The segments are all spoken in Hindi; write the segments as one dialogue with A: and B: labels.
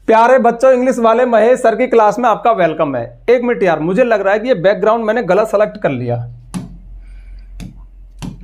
A: प्यारे बच्चों, इंग्लिश वाले महेश सर की क्लास में आपका वेलकम है। एक मिनट यार, मुझे लग रहा है कि ये बैकग्राउंड मैंने गलत सेलेक्ट कर लिया।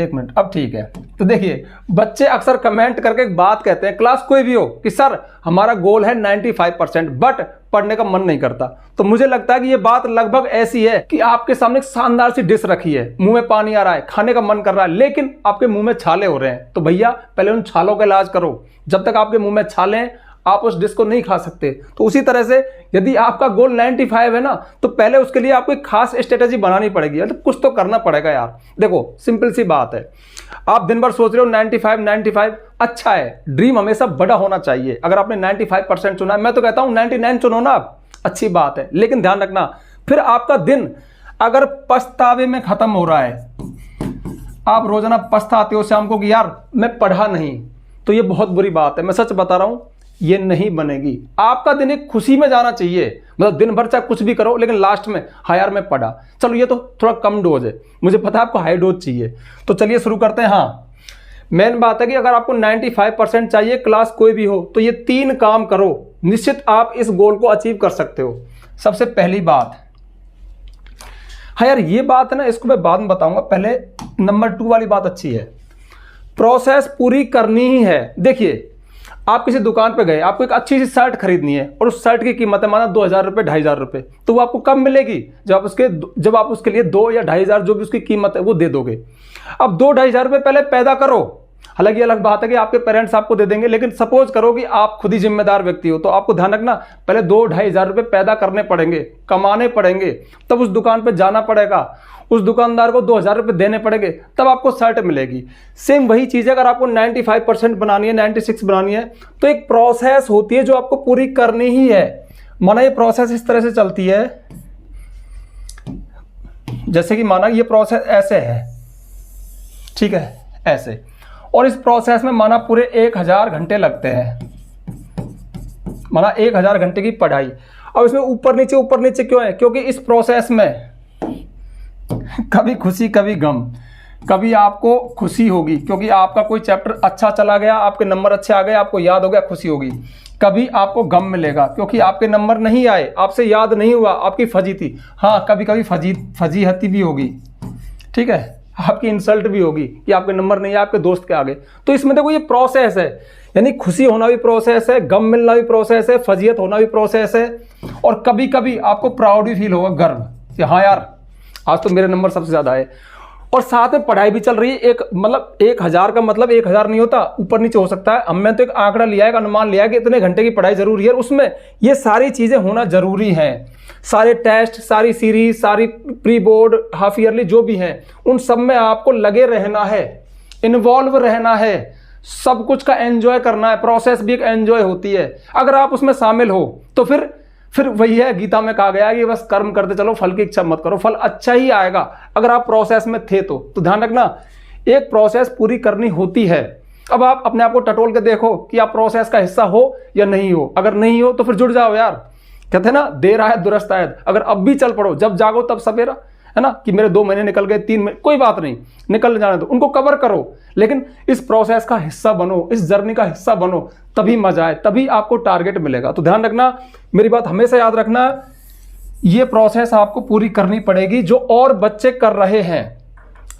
A: एक मिनट, अब ठीक है। तो देखिए, बच्चे अक्सर कमेंट करके एक बात कहते हैं, क्लास कोई भी हो, कि सर हमारा गोल है 95% बट पढ़ने का मन नहीं करता। तो मुझे लगता है कि ये बात लगभग ऐसी है कि आपके सामने एक शानदार सी डिश रखी है, मुंह में पानी आ रहा है, खाने का मन कर रहा है, लेकिन आपके मुंह में छाले हो रहे हैं। तो भैया पहले उन छालों का इलाज करो। जब तक आपके मुंह में छाले हैं आप उस डिश को नहीं खा सकते। तो उसी तरह से यदि आपका गोल 95 है ना, तो पहले उसके लिए आपको एक खास स्ट्रेटेजी बनानी पड़ेगी, मतलब कुछ तो करना पड़ेगा यार। देखो सिंपल सी बात है, आप दिन भर सोच रहे हो 95 अच्छा है, ड्रीम हमेशा बड़ा होना चाहिए। अगर आपने 95% चुना है, मैं तो कहता हूं 99 चुनो ना, आप अच्छी बात है, लेकिन ध्यान रखना फिर आपका दिन अगर पछतावे में खत्म हो रहा है, आप रोजाना पछताते हो शाम को कि यार मैं पढ़ा नहीं, तो ये बहुत बुरी बात है। मैं सच बता रहा हूं, ये नहीं बनेगी। आपका दिन एक खुशी में जाना चाहिए, मतलब दिन भर चाहे कुछ भी करो, लेकिन लास्ट में हाँ यार मैं पढ़ा। चलो ये तो थोड़ा कम डोज है, मुझे पता है आपको हाई डोज चाहिए। तो चलिए शुरू करते हैं। हाँ, मेन बात है कि अगर आपको 95% चाहिए, क्लास कोई भी हो, तो ये 3 काम करो, निश्चित आप इस गोल को अचीव कर सकते हो। सबसे पहली बात, हाँ यार ये बात है ना, इसको मैं बाद में बताऊंगा, पहले नंबर 2 वाली बात अच्छी है। प्रोसेस पूरी करनी ही है। देखिए, आप किसी दुकान पे गए, आपको एक अच्छी सी शर्ट खरीदनी है और उस शर्ट की कीमत है माना 2000 रुपये, 2500 रुपये, तो वो आपको कब मिलेगी? जब आप उसके लिए 2 या 2500 जो भी उसकी कीमत है वो दे दोगे। अब 2-2500 रुपये पहले पैदा करो। हालांकि अलग बात है कि आपके पेरेंट्स आपको दे देंगे, लेकिन सपोज करो कि आप खुद ही जिम्मेदार व्यक्ति हो, तो आपको ध्यान रखना पहले 2-2500 रुपये पैदा करने पड़ेंगे, कमाने पड़ेंगे, तब उस दुकान पर जाना पड़ेगा, उस दुकानदार को 2000 रुपये देने पड़ेंगे, तब आपको शर्ट मिलेगी। सेम वही चीज़ है, अगर आपको 95% बनानी है, 96 बनानी है, तो एक प्रोसेस होती है जो आपको पूरी करनी ही है। माना ये प्रोसेस इस तरह से चलती है, जैसे कि माना ये प्रोसेस ऐसे है, ठीक है, ऐसे, और इस प्रोसेस में माना पूरे 1000 घंटे लगते हैं, माना 1000 घंटे की पढ़ाई। अब इसमें ऊपर नीचे क्यों है? क्योंकि इस प्रोसेस में कभी खुशी कभी गम। कभी आपको खुशी होगी क्योंकि आपका कोई चैप्टर अच्छा चला गया, आपके नंबर अच्छे आ गए, आपको याद हो गया, खुशी होगी। कभी आपको गम मिलेगा क्योंकि आपके नंबर नहीं आए, आपसे याद नहीं हुआ, आपकी फजी थी। हाँ, कभी कभी फजीहती भी होगी, ठीक है, आपकी इंसल्ट भी होगी कि आपके नंबर नहीं आए, आपके दोस्त के आगे। तो इसमें देखो ये प्रोसेस है, यानी खुशी होना भी प्रोसेस है, गम मिलना भी प्रोसेस है, फजीहत होना भी प्रोसेस है, और कभी कभी आपको प्राउड भी फील होगा, गर्व कि हाँ यार आज तो मेरे नंबर सबसे ज्यादा आए। और साथ में पढ़ाई भी चल रही है। एक मतलब 1000 का मतलब 1000 नहीं होता, ऊपर नीचे हो सकता है। अब मैं तो एक आंकड़ा लिया है, एक अनुमान लिया है कि इतने घंटे की पढ़ाई जरूरी है, उसमें ये सारी चीजें होना जरूरी है। सारे टेस्ट, सारी सीरीज, सारी प्री बोर्ड, हाफ ईयरली जो भी हैं, उन सब में आपको लगे रहना है, इन्वॉल्व रहना है, सब कुछ का एंजॉय करना है। प्रोसेस भी एक एंजॉय होती है। अगर आप उसमें शामिल हो तो फिर वही है, गीता में कहा गया है कि बस कर्म करते चलो, फल की इच्छा मत करो, फल अच्छा ही आएगा अगर आप प्रोसेस में थे तो। ध्यान रखना, एक प्रोसेस पूरी करनी होती है। अब आप अपने आप को टटोल के देखो कि आप प्रोसेस का हिस्सा हो या नहीं हो। अगर नहीं हो तो फिर जुड़ जाओ यार। कहते हैं ना, देर आयत दुरुस्त आयत। अगर अब भी चल पड़ो, जब जागो तब सवेरा, है ना, कि मेरे 2 महीने निकल गए, 3 महीने, कोई बात नहीं, निकल जाने दो, उनको कवर करो, लेकिन इस प्रोसेस का हिस्सा बनो, इस जर्नी का हिस्सा बनो, तभी मजा आए, तभी आपको टारगेट मिलेगा। तो ध्यान रखना, मेरी बात हमेशा याद रखना, ये प्रोसेस आपको पूरी करनी पड़ेगी। जो और बच्चे कर रहे हैं,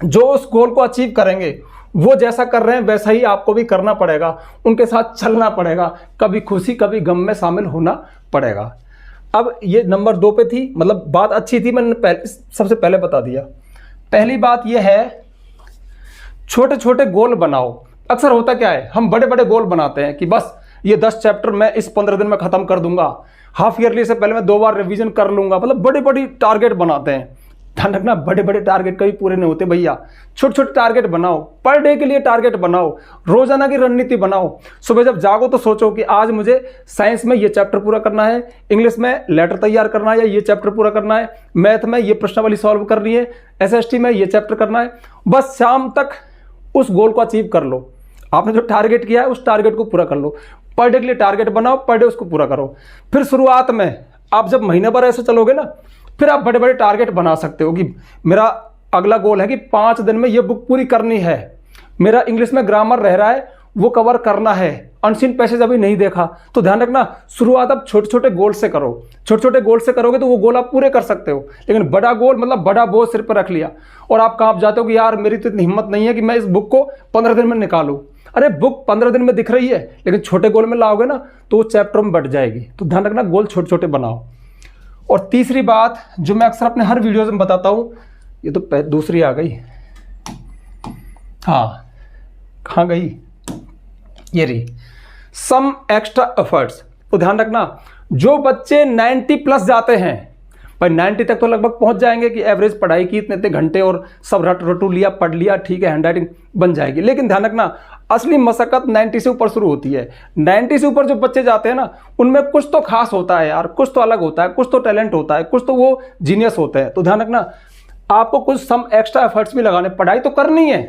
A: जो उस गोल को अचीव करेंगे, वो जैसा कर रहे हैं वैसा ही आपको भी करना पड़ेगा, उनके साथ चलना पड़ेगा, कभी खुशी कभी गम में शामिल होना पड़ेगा। अब ये नंबर 2 पे थी, मतलब बात अच्छी थी, मैंने सबसे पहले बता दिया। पहली बात ये है, छोटे छोटे गोल बनाओ। अक्सर होता क्या है, हम बड़े बड़े गोल बनाते हैं कि बस ये 10 चैप्टर मैं इस 15 दिन में खत्म कर दूंगा, हाफ ईयरली से पहले मैं 2 बार रिवीजन कर लूंगा, मतलब बड़े बड़े टारगेट बनाते हैं। ध्यान रखना, बड़े बड़े टारगेट कभी पूरे नहीं होते भैया। छोटे छोटे टारगेट बनाओ, पर डे के लिए टारगेट बनाओ, रोजाना की रणनीति बनाओ। सुबह जब जागो तो सोचो कि आज मुझे साइंस में ये चैप्टर पूरा करना है, इंग्लिश में लेटर तैयार करना है या ये चैप्टर पूरा करना है, मैथ में ये प्रश्नावली सॉल्व करनी है, SST में ये चैप्टर करना है। बस शाम तक उस गोल को अचीव कर लो। आपने जो टारगेट किया है उस टारगेट को पूरा कर लो। पर डे के लिए टारगेट बनाओ, पर डे उसको पूरा करो। फिर शुरुआत में आप जब महीने भर ऐसे चलोगे ना, फिर आप बड़े बड़े टारगेट बना सकते हो कि मेरा अगला गोल है कि 5 दिन में ये बुक पूरी करनी है, मेरा इंग्लिश में ग्रामर रह रहा है वो कवर करना है, अनसीन पैसेज अभी नहीं देखा, तो ध्यान रखना शुरुआत आप छोटे छोटे गोल से करो। छोटे छोटे गोल से करोगे तो वो गोल आप पूरे कर सकते हो। लेकिन बड़ा गोल मतलब बड़ा बोझ सिर पर रख लिया और आप कांप जाते हो कि यार मेरी तो इतनी हिम्मत नहीं है कि मैं इस बुक को 15 दिन में निकालूं। अरे बुक 15 दिन में दिख रही है, लेकिन छोटे गोल में लाओगे ना तो वो चैप्टर में बढ़ जाएगी। तो ध्यान रखना गोल छोटे छोटे बनाओ। और तीसरी बात जो मैं अक्सर अपने हर वीडियो में बताता हूं, ये तो दूसरी आ गई, हाँ कहाँ गई, ये रही, सम एक्स्ट्रा एफर्ट्स। तो ध्यान रखना जो बच्चे 90 प्लस जाते हैं, भाई 90 तक तो लगभग पहुंच जाएंगे कि एवरेज पढ़ाई की इतने घंटे और सब रट रटू लिया, पढ़ लिया, ठीक है, हैंडराइटिंग बन जाएगी। लेकिन ध्यान रखना असली मशक्कत 90 से ऊपर शुरू होती है। 90 से ऊपर जो बच्चे जाते हैं ना, उनमें कुछ तो खास होता है यार, कुछ तो अलग होता है, कुछ तो टैलेंट होता है, कुछ तो वो जीनियस होते हैं। तो ध्यान रखना आपको कुछ सम एक्स्ट्रा एफर्ट्स भी लगाने। पढ़ाई तो करनी है,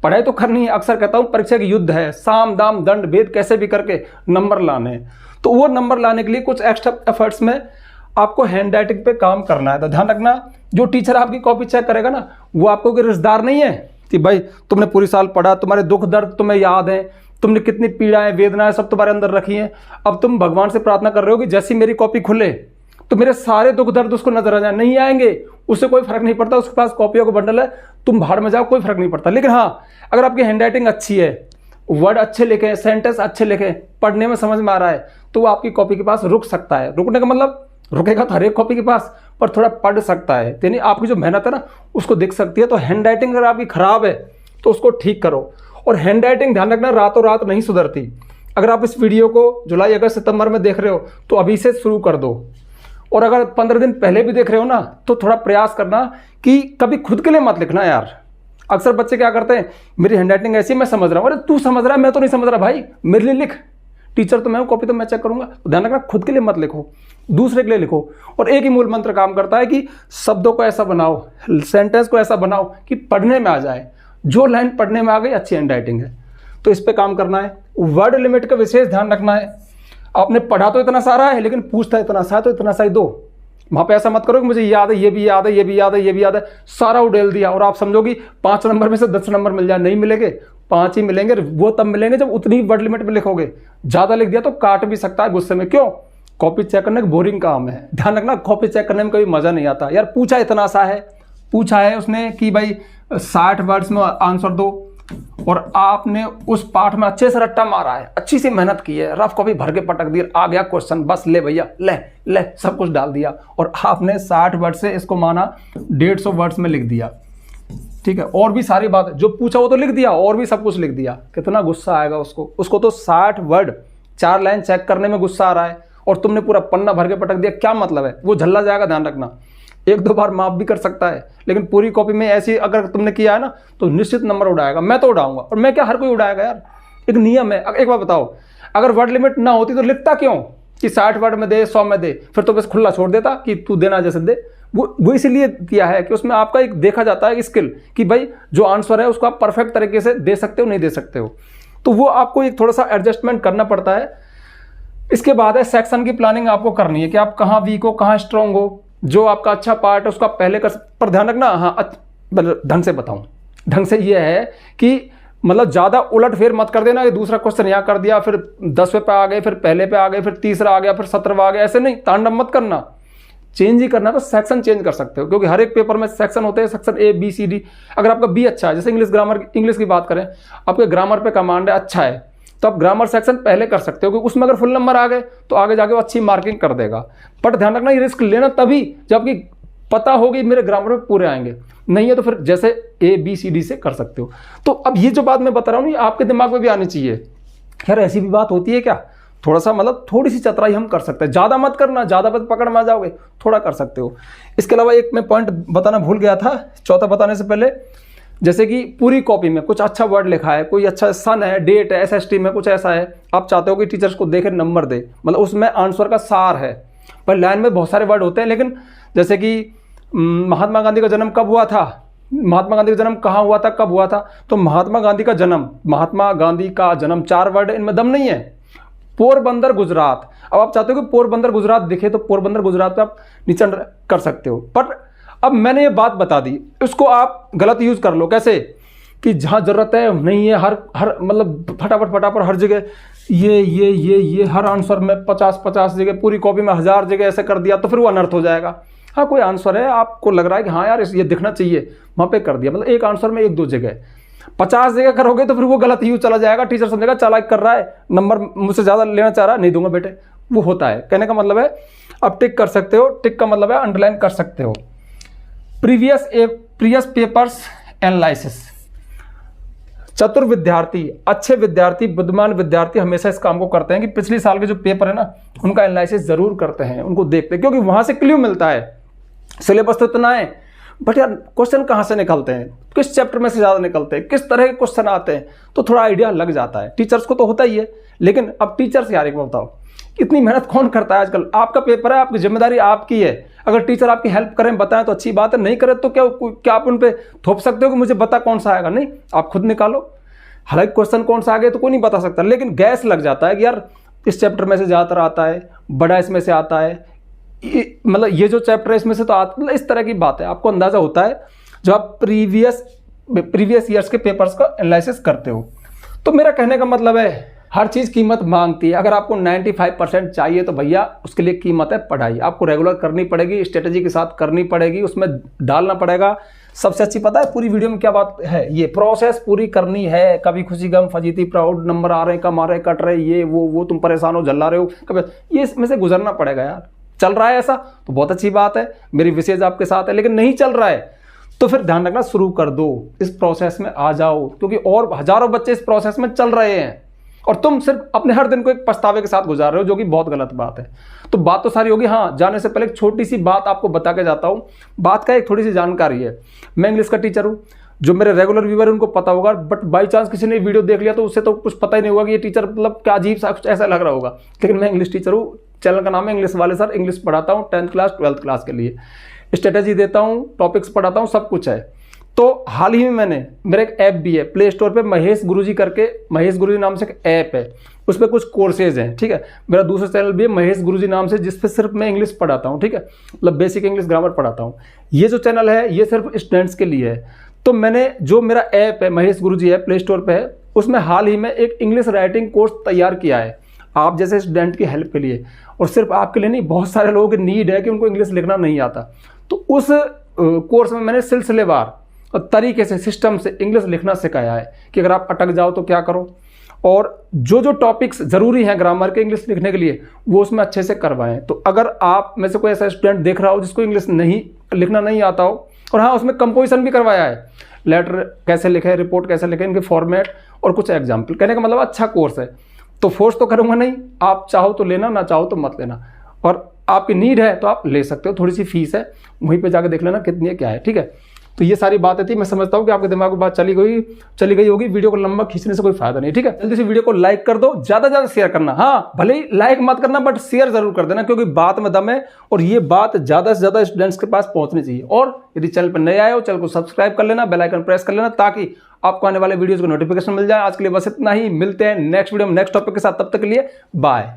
A: पढ़ाई तो करनी है। अक्सर कहता हूं परीक्षा की युद्ध है, साम दाम दंड भेद कैसे भी करके नंबर लाने। तो वो नंबर लाने के लिए कुछ एक्स्ट्रा एफर्ट्स में आपको हैंड राइटिंग पे काम करना है। तो ध्यान रखना जो टीचर आपकी कॉपी चेक करेगा ना, वो आपको कोई रिश्तेदार नहीं है कि भाई तुमने पूरी साल पढ़ा, तुम्हारे दुख दर्द तुम्हें याद है, तुमने कितनी पीड़ाएं वेदनाएं सब तुम्हारे अंदर रखी हैं। अब तुम भगवान से प्रार्थना कर रहे हो कि जैसी मेरी कॉपी खुले तो मेरे सारे दुख दर्द उसको नजर आ जाए। नहीं आएंगे, उससे कोई फर्क नहीं पड़ता, उसके पास कॉपियों का बंडल है, तुम भाड़ में जाओ, कोई फर्क नहीं पड़ता। लेकिन हाँ, अगर आपकी हैंडराइटिंग अच्छी है, वर्ड अच्छे लिखे, सेंटेंस अच्छे लिखे, पढ़ने में समझ में आ रहा है, तो वो आपकी कॉपी के पास रुक सकता है। रुकने का मतलब रुकेगा तो हर एक कॉपी के पास, पर थोड़ा पढ़ सकता है, यानी आपकी जो मेहनत है ना उसको दिख सकती है। तो हैंडराइटिंग अगर आपकी खराब है तो उसको ठीक करो। और हैंडराइटिंग ध्यान रखना रातों रात नहीं सुधरती। अगर आप इस वीडियो को जुलाई अगस्त सितंबर में देख रहे हो तो अभी से शुरू कर दो। और अगर 15 दिन पहले भी देख रहे हो ना तो थोड़ा प्रयास करना कि कभी खुद के लिए मत लिखना यार। अक्सर बच्चे क्या करते हैं, मेरी हैंडराइटिंग ऐसी, मैं समझ रहा हूँ। अरे तू समझ रहा है, मैं तो नहीं समझ रहा भाई, मेरे लिए लिख। टीचर तो मैं हूँ, कॉपी तो मैं चेक करूंगा। तो ध्यान रखना खुद के लिए मत लिखो, दूसरे के लिए लिखो। और एक ही मूल मंत्र काम करता है कि शब्दों को ऐसा बनाओ, सेंटेंस को ऐसा बनाओ कि पढ़ने में आ जाए। जो लाइन पढ़ने में आ गई अच्छी हैंडराइटिंग है। तो इस पे काम करना है। वर्ड लिमिट का विशेष ध्यान रखना है। आपने पढ़ा तो इतना सारा है, लेकिन पूछता इतना सा है तो इतना सा ही दो। वहां पे ऐसा मत करो कि मुझे याद है, ये भी याद है, ये भी याद है, ये भी याद है, सारा उड़ेल दिया और आप समझो कि 5 नंबर में से 10 नंबर मिल जाए। नहीं मिलेंगे, 5 ही मिलेंगे। वो तब मिलेंगे जब उतनी वर्ड लिमिट में लिखोगे। ज्यादा लिख दिया तो काट भी सकता है गुस्से में। क्यों? कॉपी चेक करने का बोरिंग काम है। ध्यान रखना कॉपी चेक करने में कभी मजा नहीं आता। यार पूछा इतना सा है, पूछा है उसने कि भाई 60 वर्ड्स में आंसर दो, और आपने उस पाठ में अच्छे से रट्टा मारा है, अच्छी सी मेहनत की है, रफ कॉपी भर के पटक दी, आ गया क्वेश्चन, बस ले भैया, ले सब कुछ डाल दिया, और आपने 60 वर्ड से इसको माना 150 वर्ड्स में लिख दिया। ठीक है, और भी सारी बात जो पूछा वो तो लिख दिया, और भी सब कुछ लिख दिया। कितना गुस्सा आएगा उसको तो 60 वर्ड 4 लाइन चेक करने में गुस्सा आ रहा है, और तुमने पूरा पन्ना भर के पटक दिया। क्या मतलब है? वो झल्ला जाएगा। ध्यान रखना 1-2 बार माफ भी कर सकता है, लेकिन पूरी कॉपी में ऐसी अगर तुमने किया है ना तो निश्चित नंबर उड़ाएगा। मैं तो उड़ाऊंगा, और मैं क्या, हर कोई उड़ाएगा यार, एक नियम है। एक बार बताओ, अगर वर्ड लिमिट ना होती तो लिखता क्यों कि 60 वर्ड में दे, 100 में दे? फिर तो बस खुला छोड़ देता कि तू देना जैसे दे। वो इसीलिए किया है कि उसमें आपका एक देखा जाता है स्किल कि भाई जो आंसर है उसको आप परफेक्ट तरीके से दे सकते हो, नहीं दे सकते हो। तो वो आपको एक थोड़ा सा एडजस्टमेंट करना पड़ता है। इसके बाद है सेक्शन की प्लानिंग आपको करनी है कि आप कहाँ वीक हो, कहाँ स्ट्रांग हो। जो आपका अच्छा पार्ट है उसका पहले कर, पर ध्यान रखना, हाँ ढंग से बताऊं। ढंग से ये है कि मतलब ज्यादा उलट फेर मत कर देना कि दूसरा क्वेश्चन यहाँ कर दिया, फिर 10वें पे आ गए, फिर पहले पे आ गए, फिर तीसरा आ गया, फिर 17वां आ गया। ऐसे नहीं, तांडव मत करना। चेंज ही करना तो सेक्शन चेंज कर सकते हो, क्योंकि हर एक पेपर में सेक्शन होते हैं, section A B C D। अगर आपका बी अच्छा है, जैसे इंग्लिश की बात करें, आपके ग्रामर पे कमांड है अच्छा है, तो आप ग्रामर सेक्शन पहले कर सकते हो, क्योंकि उसमें अगर फुल नंबर आ गए तो आगे जाके वो अच्छी मार्किंग कर देगा। बट ध्यान रखना ये रिस्क लेना तभी जबकि पता होगी मेरे ग्रामर में पूरे आएंगे, नहीं है तो फिर जैसे A B C D से कर सकते हो। तो अब ये जो बात मैं बता रहा हूँ आपके दिमाग में भी आनी चाहिए। खैर ऐसी भी बात होती है क्या? थोड़ा सा मतलब थोड़ी सी चतुराई हम कर सकते हैं, ज्यादा मत करना, ज्यादा पकड़ में आ जाओगे, थोड़ा कर सकते हो। इसके अलावा एक मैं पॉइंट बताना भूल गया था, चौथा बताने से पहले, जैसे कि पूरी कॉपी में कुछ अच्छा वर्ड लिखा है, कोई अच्छा सन है, डेट है, SST में कुछ ऐसा है, आप चाहते हो कि टीचर्स को देखे नंबर दे, मतलब उसमें आंसर का सार है। पर लाइन में बहुत सारे वर्ड होते हैं, लेकिन जैसे कि महात्मा गांधी का जन्म कब हुआ था, महात्मा गांधी का जन्म कहाँ हुआ था, कब हुआ था, तो महात्मा गांधी का जन्म 4 वर्ड, इनमें दम नहीं है। पोरबंदर गुजरात, अब आप चाहते हो कि पोरबंदर गुजरात दिखे तो पोरबंदर गुजरात पे आप नीचे कर सकते हो। पर अब मैंने ये बात बता दी, उसको आप गलत यूज कर लो। कैसे कि जहां जरूरत है नहीं है, हर मतलब फटाफट हर जगह ये हर आंसर में 50 जगह, पूरी कॉपी में 1000 जगह ऐसे कर दिया तो फिर वो अनर्थ हो जाएगा। हाँ, कोई आंसर है आपको लग रहा है कि हाँ यार ये दिखना चाहिए, वहाँ पे कर दिया, मतलब एक आंसर में 1-2 जगह। 50 जगह करोगे तो फिर वो गलत ही चला जाएगा, टीचर समझेगा चालाक कर रहा है, नंबर मुझसे ज़्यादा लेना चाह रहा है, नहीं दूंगा बेटे। वो होता है, कहने का मतलब है अब टिक कर सकते हो, टिक का मतलब है अंडरलाइन कर सकते हो। Previous papers analysis. चतुर विद्यार्थी, अच्छे विद्यार्थी, बुद्धिमान विद्यार्थी हमेशा इस काम को करते हैं कि पिछले साल के जो पेपर है ना उनका एनालिसिस जरूर करते हैं, उनको देखते हैं, क्योंकि वहां से क्ल्यू मिलता है। सिलेबस तो इतना है बट यार क्वेश्चन कहाँ से निकलते हैं, किस चैप्टर में से ज़्यादा निकलते हैं, किस तरह के क्वेश्चन आते हैं, तो थोड़ा आइडिया लग जाता है। टीचर्स को तो होता ही है, लेकिन अब टीचर्स यार एक बात बताओ, इतनी मेहनत कौन करता है आजकल? आपका पेपर है, आपकी जिम्मेदारी आपकी है। अगर टीचर आपकी हेल्प करें, बताएं तो अच्छी बात है, नहीं करें तो क्या आप उन पर थोप सकते हो कि मुझे बता कौन सा आएगा? नहीं, आप खुद निकालो। हालांकि क्वेश्चन कौन सा आ गया तो कोई नहीं बता सकता, लेकिन गैस लग जाता है कि यार इस चैप्टर में से ज़्यादातर आता है, बड़ा इसमें से आता है, मतलब ये जो चैप्टर है इसमें से तो आता, मतलब इस तरह की बात है। आपको अंदाजा होता है जब आप प्रीवियस ईयर्स के पेपर्स का एनालिसिस करते हो। तो मेरा कहने का मतलब है हर चीज़ कीमत मांगती है। अगर आपको 95% चाहिए तो भैया उसके लिए कीमत है पढ़ाई। आपको रेगुलर करनी पड़ेगी, स्ट्रेटेजी के साथ करनी पड़ेगी, उसमें डालना पड़ेगा। सबसे अच्छी पता है पूरी वीडियो में क्या बात है, ये प्रोसेस पूरी करनी है। कभी खुशी गम फजीती प्राउड, नंबर आ रहे हैं कम आ रहे हैं कट रहे, ये वो तुम परेशान हो झल्ला रहे हो, कभी ये इसमें से गुजरना पड़ेगा यार। चल रहा है ऐसा तो बहुत अच्छी बात है, मेरी विशेष आपके साथ है। लेकिन नहीं चल रहा है तो फिर ध्यान रखना, शुरू कर दो, इस प्रोसेस में आ जाओ, क्योंकि और हजारों बच्चे इस प्रोसेस में चल रहे हैं और तुम सिर्फ अपने हर दिन को एक पछतावे के साथ गुजार रहे हो, जो कि बहुत गलत बात है। तो बात तो सारी होगी। हाँ, जाने से पहले एक छोटी सी बात आपको बता के जाता हूँ। बात का एक थोड़ी सी जानकारी है। मैं इंग्लिश का टीचर हूँ, जो मेरे रेगुलर व्यूअर उनको पता होगा, बट बाई चांस किसी ने वीडियो देख लिया तो उससे तो कुछ पता ही नहीं होगा कि ये टीचर मतलब क्या अजीब सा कुछ ऐसा लग रहा होगा। लेकिन मैं इंग्लिश टीचर हूँ, चैनल का नाम है इंग्लिश वाले सर। इंग्लिश पढ़ाता हूँ 10th क्लास 12th क्लास के लिए, स्ट्रेटेजी देता हूँ, टॉपिक्स पढ़ाता हूँ, सब कुछ है। तो हाल ही में मैंने, मेरा एक ऐप भी है प्ले स्टोर पे, महेश गुरुजी करके, महेश गुरुजी नाम से एक ऐप है, उस पर कुछ कोर्सेज हैं, ठीक है। मेरा दूसरा चैनल भी है महेश गुरुजी नाम से, जिस पे सिर्फ मैं इंग्लिश पढ़ाता हूँ, ठीक है, मतलब बेसिक इंग्लिश ग्रामर पढ़ाता हूँ। ये जो चैनल है ये सिर्फ स्टूडेंट्स के लिए है। तो मैंने जो मेरा ऐप है महेश गुरुजी है, प्ले स्टोर पर है, उसमें हाल ही में एक इंग्लिश राइटिंग कोर्स तैयार किया है आप जैसे स्टूडेंट की हेल्प के लिए। और सिर्फ आपके लिए नहीं, बहुत सारे लोगों की नीड है कि उनको इंग्लिश लिखना नहीं आता। तो उस कोर्स में मैंने सिलसिलेवार और तरीके से, सिस्टम से इंग्लिश लिखना सिखाया है कि अगर आप अटक जाओ तो क्या करो, और जो जो टॉपिक्स ज़रूरी हैं ग्रामर के इंग्लिश लिखने के लिए वो उसमें अच्छे से करवाएं। तो अगर आप में से कोई ऐसा स्टूडेंट देख रहा हो जिसको इंग्लिश नहीं लिखना नहीं आता हो, और हाँ उसमें कंपोजिशन भी करवाया है, लेटर कैसे लिखें, रिपोर्ट कैसे लिखें, इनके फॉर्मेट और कुछ एग्जाम्पल, कहने का मतलब अच्छा कोर्स है। तो फोर्स तो करूँगा नहीं, आप चाहो तो लेना, ना चाहो तो मत लेना। और आपकी नीड है तो आप ले सकते हो, थोड़ी सी फीस है, वहीं पे जाकर देख लेना कितनी है क्या है, ठीक है। तो ये सारी बातें थी। मैं समझता हूँ कि आपके दिमाग में बात चली गई होगी। वीडियो को लंबा खींचने से कोई फायदा नहीं, ठीक है। जल्दी से वीडियो को लाइक कर दो, ज़्यादा ज़्यादा शेयर करना। हाँ, भले ही लाइक मत करना बट शेयर जरूर कर देना, क्योंकि बात में दम है और ये बात ज़्यादा से ज़्यादा स्टूडेंट्स के पास पहुँचनी चाहिए। और यदि चैनल पर नए आए हो, चैनल को सब्सक्राइब कर लेना, बेल आइकन प्रेस कर लेना, ताकि आपको आने वाले वीडियोज़ को नोटिफिकेशन मिल जाए। आज के लिए बस इतना ही, मिलते हैं नेक्स्ट वीडियो में नेक्स्ट टॉपिक के साथ। तब तक के लिए बाय।